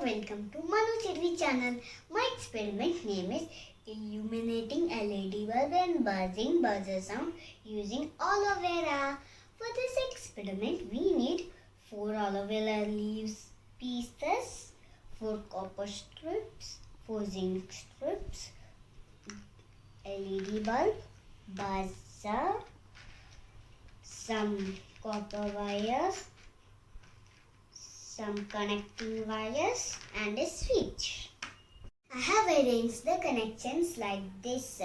welcome to Manoghnya channel. My experiment name is Illuminating LED bulb and buzzing buzzer sound using aloe vera. For this experiment, we need 4 aloe vera leaves pieces, 4 copper strips, 4 zinc strips, LED bulb, buzzer, some copper wires, some connecting wires and a switch. I have arranged the connections like this.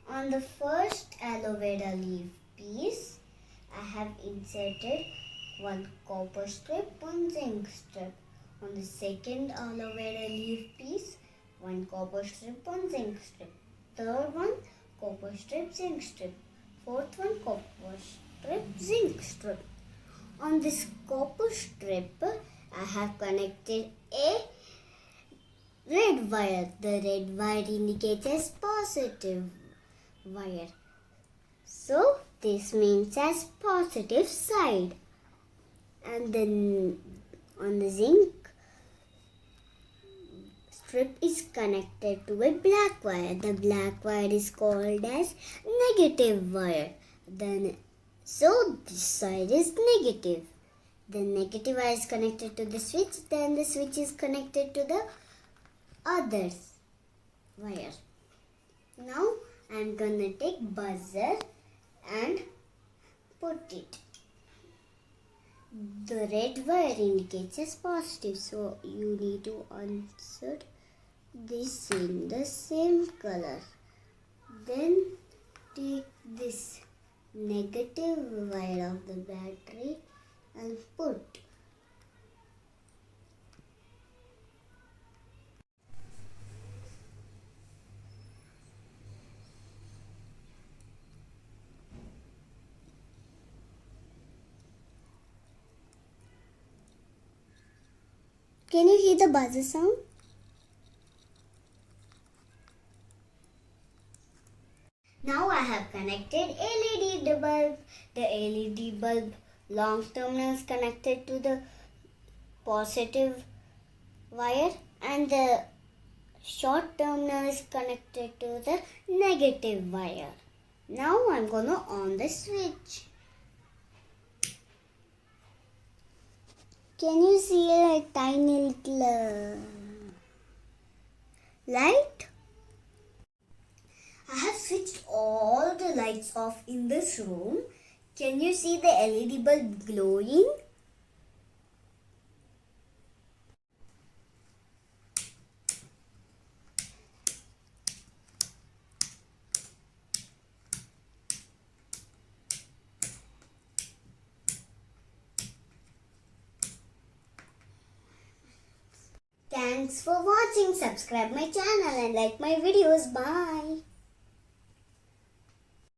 On the first aloe vera leaf piece, I have inserted 1 copper strip, 1 zinc strip. On the second aloe vera leaf piece, 1 copper strip, 1 zinc strip. Third one, copper strip, zinc strip. Fourth one, copper strip, zinc strip. On this copper strip, I have connected a red wire. The red wire indicates as positive wire. So this means as positive side. And then on the zinc strip is connected to a black wire. The black wire is called as negative wire. So this side is negative. The negative wire is connected to the switch. Then the switch is connected to the other wire. Now I am gonna take buzzer and put it. The red wire indicates as positive, so you need to insert this in the same color. Then take this negative wire of the battery and put. Can you hear the buzzer sound? Now I have connected LED bulb. The LED bulb long terminal is connected to the positive wire and the short terminal is connected to the negative wire. Now I'm gonna on the switch. Can you see a tiny little light? I have switched all the lights off in this room. Can you see the LED bulb glowing? Thanks for watching. Subscribe my channel and like my videos. Bye.